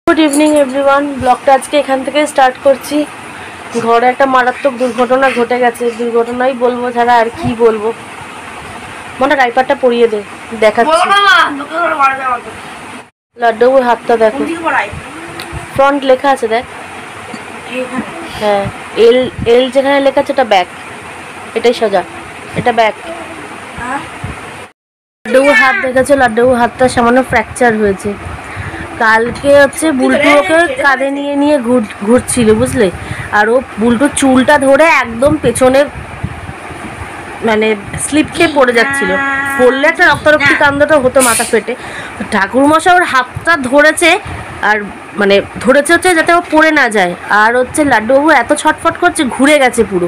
Good evening everyone ब्लॉगटा आज के एखान থেকে स्टार्ट করছি। ঘরে একটা মারাত্মক দুর্ঘটনা ঘটে গেছে, দুর্ঘটনাই বলবো ছাড়া আর কি বলবো। মনে রাইপারটা পরিয়ে দে, দেখাচ্ছি। লাড্ডুর হাতটা দেখো, ফ্রন্ট লেখা আছে দেখ। হ্যাঁ, এল এল যেখানে লেখা আছে এটা ব্যাক, এটাই সোজা, এটা ব্যাক। লাড্ডুর হাত দেখেছো, লাড্ডুর হাতটা সামান্য ফ্র্যাকচার হয়েছে। কালকে হচ্ছে বুলটু ওকে কাঁধে নিয়ে নিয়ে ঘুরছিল বুঝলে, আর ও বুলটুর চুলটা ধরে একদম পেছনে মানে স্লিপ খেয়ে পড়ে যাচ্ছিল। পড়লে একটা রক্তারক্তি কাণ্ডটা হতো মাথা ফেটে। ঠাকুরমশাই ওর হাতটা ধরেছে, আর মানে ধরেছে হচ্ছে যাতে ও পড়ে না যায়। আর হচ্ছে লাড্ডুবাবু এত ছটফট করছে, ঘুরে গেছে পুরো,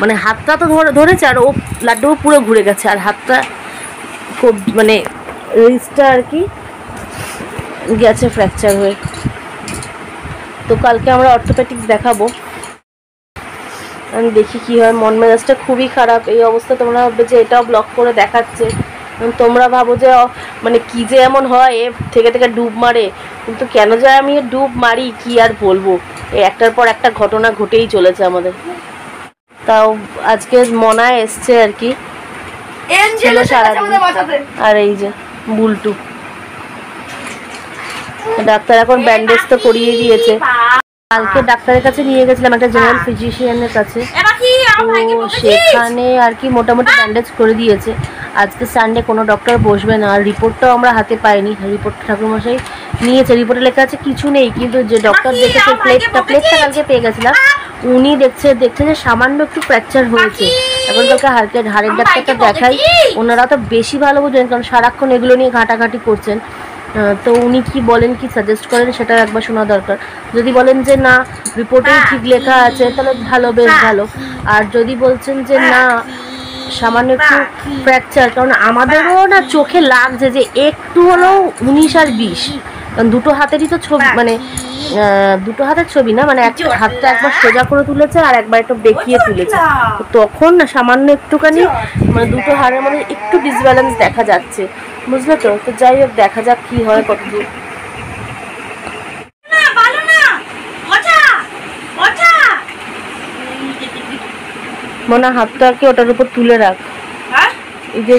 মানে হাতটা তো ধরেছে আর ও লাড্ডুবাবু পুরো ঘুরে গেছে। আর হাতটা খুব মানে রিস্টটা আর কি গেছে ফ্র্যাকচার হয়ে। তো কালকে আমরা অর্থোপেডিক্স দেখাবো, আমি দেখি কি হয়। মন মেজাজটা খুবই খারাপ। এই অবস্থা তোমরা ভাববে যে এটাও ব্লক করে দেখাচ্ছে, তোমরা ভাবো যে মানে কি যে এমন হয়, এ থেকে থেকে ডুব মারে। কিন্তু কেন যে আমি ডুব মারি কি আর বলবো, এই একটার পর একটা ঘটনা ঘটেই চলেছে আমাদের। তাও আজকে মনায় এসছে আর কি, ছিল সারাদিন। আর এই যে বুলটু, ডাক্তার এখন ব্যান্ডেজ তো করিয়ে দিয়েছে। কালকে ডাক্তারের কাছে নিয়ে গেছিলাম, একটা জেনারেল ফিজিশিয়ানের কাছে, তো সেখানে আর কি মোটামুটি ব্যান্ডেজ করে দিয়েছে। আজকে সানডে কোনো ডক্টর বসবে না। আর রিপোর্টটাও আমরা হাতে পাইনি, রিপোর্ট ঠাকুরমশাই নিয়েছে। রিপোর্টে লেখা আছে কিছু নেই, কিন্তু যে ডক্টর দেখেছে প্লেটটা কালকে পেয়ে গেছিলাম, উনি দেখছে যে সামান্য একটু ফ্র্যাকচার হয়েছে। এখন কালকে হাড়ের ডাক্তারটা দেখাই, ওনারা তো বেশি ভালো বুঝবেন, কারণ সারাক্ষণ এগুলো নিয়ে ঘাটাঘাটি করছেন। তো উনি কি বলেন, কি সাজেস্ট করেন সেটা একবার শোনা দরকার। যদি বলেন যে না রিপোর্টেই ঠিক লেখা আছে তাহলে ভালো, বেশ ভালো। আর যদি বলছেন যে না সামান্য একটু ফ্র্যাকচার, কারণ আমাদেরও না চোখে লাগছে যে একটু হলেও 19 আর 20, কারণ দুটো হাতেরই তো ছবি, মানে দুটো হাতের ছবি না, মানে একটা হাতটা একবার সোজা করে তুলেছে আর একবার একটু বেঁকিয়ে তুলেছে। তো তখন না সামান্য একটুখানি মানে দুটো হাড়ের মধ্যে একটু ডিসব্যালেন্স দেখা যাচ্ছে, বুঝলে তো। তো যাই হোক, দেখা যাক কি হয় কতদূর। মনে হাতটা আর কি ওটার উপর তুলে রাখ, এই যে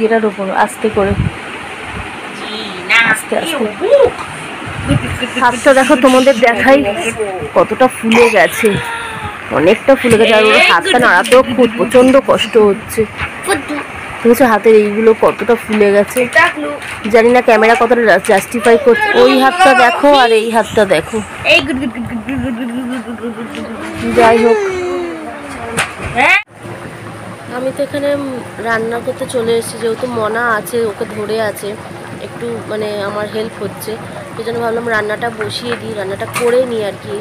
এটার উপর আস্তে করে, আস্তে আস্তে। হাতটা দেখো, তোমাদের দেখাই কতটা ফুলে গেছে, অনেকটা ফুলে গেছে। আর ওর হাতটা নাড়াতেও খুব প্রচন্ড কষ্ট হচ্ছে, দেখেছো হাতের এইগুলো কতটা ফুলে গেছে। জানি না ক্যামেরা কতটা জাস্টিফাই করছে। ওই হাতটা দেখো আর এই হাতটা দেখো। যাই হোক, আমি তো এখানে রান্না করতে চলে এসেছি, যেহেতু মনা আছে, ওকে ধরে আছে, একটু মানে আমার হেল্প হচ্ছে। সেই জন্য ভাবলাম রান্নাটা বসিয়ে দিই, রান্নাটা করে নিই আর কি।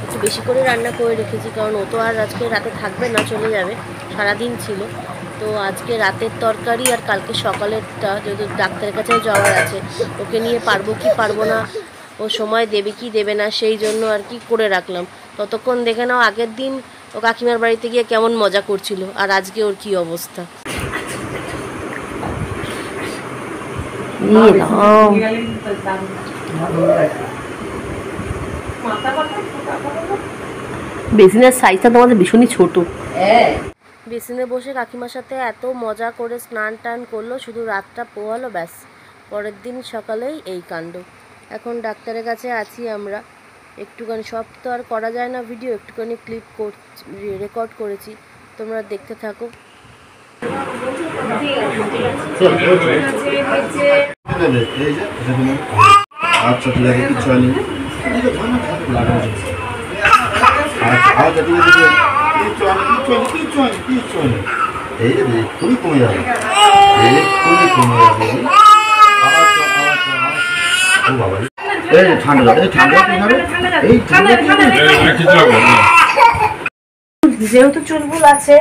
একটু বেশি করে রান্না করে রেখেছি, কারণ ও তো আর আজকে রাতে থাকবে না, চলে যাবে, সারাদিন ছিল। তো আজকে রাতের তরকারি আর কালকে সকালেরটা, যেহেতু ডাক্তারের কাছেও যাওয়ার আছে, ওকে নিয়ে পারবো কি পারবো না, ও সময় দেবে কি দেবে না, সেই জন্য আর কি করে রাখলাম। ততক্ষণ দেখে নাও আগের দিন ও কাকিমার বাড়িতে গিয়ে কেমন মজা করছিল, আর আজকে ওর কি অবস্থা। বেসিনের সাইজটা তোমাদের ভীষণই ছোট। বেসিনে বসে কাকিমার সাথে এত মজা করে স্নান টান করলো, শুধু রাতটা পোহালো, ব্যাস পরের দিন সকালেই এই কাণ্ড। এখন ডাক্তারের কাছে আছি আমরা, একটুখানি সব তো আর করা যায় না ভিডিও, একটুখানি ক্লিপ রেকর্ড করেছি, তোমরা দেখতে থাকো। যেহেতু চুলবুল আছে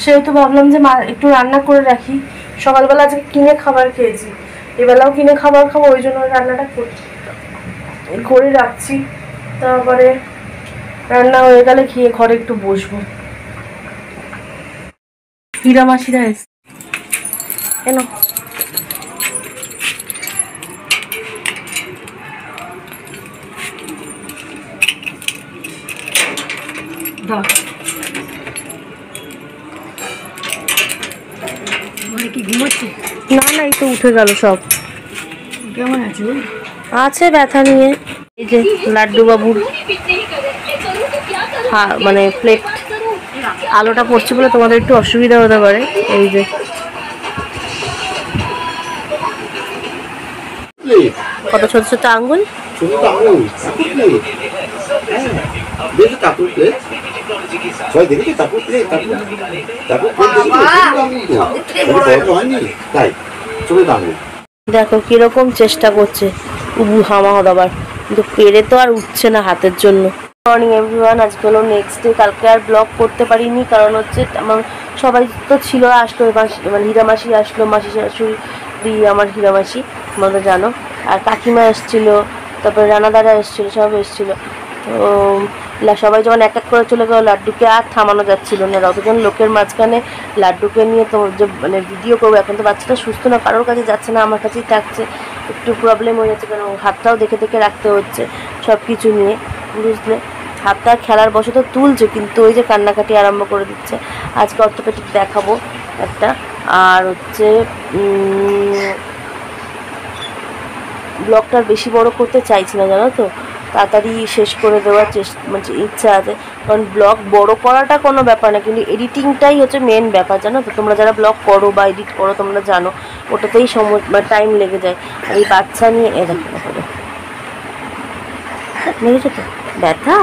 সেহেতু ভাবলাম যে একটু রান্না করে রাখি। সকালবেলা আজকে কিনে খাবার খেয়েছি, এবেলাও কিনে খাবার খাবো, ওই জন্য রান্নাটা করে রাখছি। তারপরে রান্না হয়ে গেলে খেয়ে ঘরে একটু বসবো। হীরা মাসিরা এসে কেন কি ঘুমাচ্ছে? না না, এই তো উঠে গেল সব। কেমন আছে? আছে ব্যথা নিয়ে। এই যে লাড্ডু বাবুর মানে প্লেট, আলোটা পড়ছে বলে তোমাদের একটু অসুবিধা হতে পারে। এই যে কত ছোট ছোট আঙ্গুল। দেখো কিরকম চেষ্টা করছে উবু হামা হদাবার, কিন্তু পেরে তো আর উঠছে না হাতের জন্য। মর্নিং এভরিওয়ান, আজকে হলো নেক্সট ডে। কালকে আর ব্লগ করতে পারিনি, কারণ হচ্ছে আমার সবাই তো ছিল, আসলো মানে হীরামাসি আসলো, মাসি শাশুড়ি আমার হীরামাসি তোমরা জানো, আর কাকিমা এসেছিলো, তারপরে রানাদারা এসেছিলো, সব এসেছিলো। তো সবাই যখন এক এক করে চলে গেল, লাড্ডুকে আর থামানো যাচ্ছিল না। অতজন লোকের মাঝখানে লাড্ডুকে নিয়ে তো যে মানে ভিডিও করবো, এখন তো বাচ্চাটা সুস্থ না, কারোর কাছে যাচ্ছে না, আমার কাছেই থাকছে। একটু প্রবলেম হয়ে যাচ্ছে, কারণ হাতটাও দেখে দেখে রাখতে হচ্ছে সব কিছু নিয়ে, বুঝলে। হাতটা খেলার বসে তো তুলছে, কিন্তু ওই যে কান্নাকাটি আরম্ভ করে দিচ্ছে। আজকে অর্থোপেডিক দেখাবো একটা। আর হচ্ছে ব্লগটা বেশি বড় করতে চাইছি না, জানো তো, তাড়াতাড়ি শেষ করে দেওয়ার মানে ইচ্ছা আছে। কারণ ব্লগ বড় করাটা কোনো ব্যাপার না, কিন্তু এডিটিংটাই হচ্ছে মেন ব্যাপার, জানো তো। তোমরা যারা ব্লগ করো বা এডিট করো তোমরা জানো, ওটাতেই সময় টাইম লেগে যায়। আর এই বাচ্চা নিয়ে দেখো লেগেছে তো ব্যথা,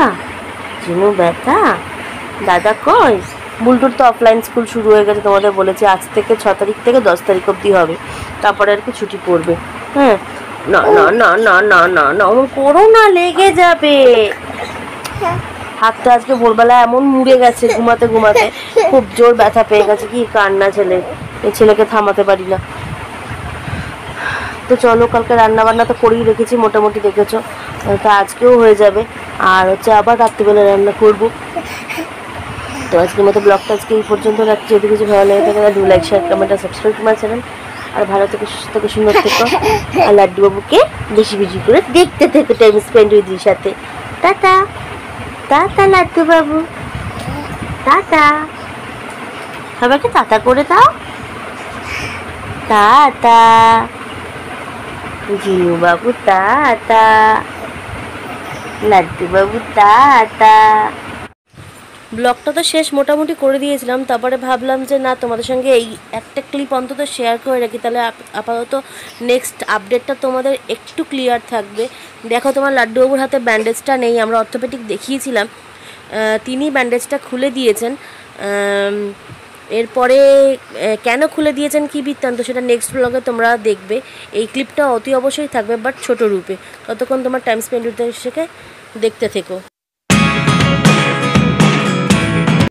জিনু ব্যথা। দাদা কই? বুলটুর তো অফলাইন স্কুল শুরু হয়ে গেছে, তোমাদের বলেছি আজ থেকে 6 তারিখ থেকে 10 তারিখ অবধি হবে, তারপরে আর কি ছুটি পড়বে। হ্যাঁ, না না না না না না না, ওরকম করো না, লেগে যাবে। হাতটা আজকে ভোরবেলা এমন মুড়ে গেছে, ঘুমাতে ঘুমাতে খুব জোর ব্যথা পেয়ে গেছে। কি কান্না ছেলে, এই ছেলেকে থামাতে পারি না। তো চলো, কালকে রান্নাবান্না তো করেই রেখেছি মোটামুটি, দেখেছো, তা আজকেও হয়ে যাবে। আর হচ্ছে আবার রাত্রিবেলা রান্না করবো। তো আজকের মতো ব্লগটা আজকে এই পর্যন্ত রাখছি। যদি কিছু ভালো লেগে থাকে ডু লাইক, শেয়ার, কমেন্ট আর সাবস্ক্রাইব আমার চ্যানেল। আর ভালো থেকে সুস্থ থেকে সুন্দর থেকো। আর লাড্ডু বাবুকে বেশি বেশি করে দেখতে থেকো, টাইম স্পেন্ড উইথ সাথে। টাটা টাটা লাড্ডু বাবু, টাটা। সবাইকে টাটা করে দাও। টাটা জিনু বাবু, টাটা লাড্ডু বাবু, টাটা। ব্লগটা তো শেষ মোটামুটি করে দিয়েছিলাম, তারপরে ভাবলাম যে না, তোমাদের সঙ্গে এই একটা ক্লিপ অন্তত শেয়ার করে রাখি, তাহলে আপাতত নেক্সট আপডেটটা তোমাদের একটু ক্লিয়ার থাকবে। দেখো, তোমার লাড্ডুবাবুর হাতে ব্যান্ডেজটা নেই, আমরা অর্থোপেডিক দেখিয়েছিলাম, তিনি ব্যান্ডেজটা খুলে দিয়েছেন। এরপরে কেন খুলে দিয়েছেন, কী বৃত্তান্ত, সেটা নেক্সট ব্লগে তোমরা দেখবে। এই ক্লিপটা অতি অবশ্যই থাকবে, বাট ছোটো রূপে। ততক্ষণ তোমার টাইম স্পেন্ড উইথ দেখতে থেকো।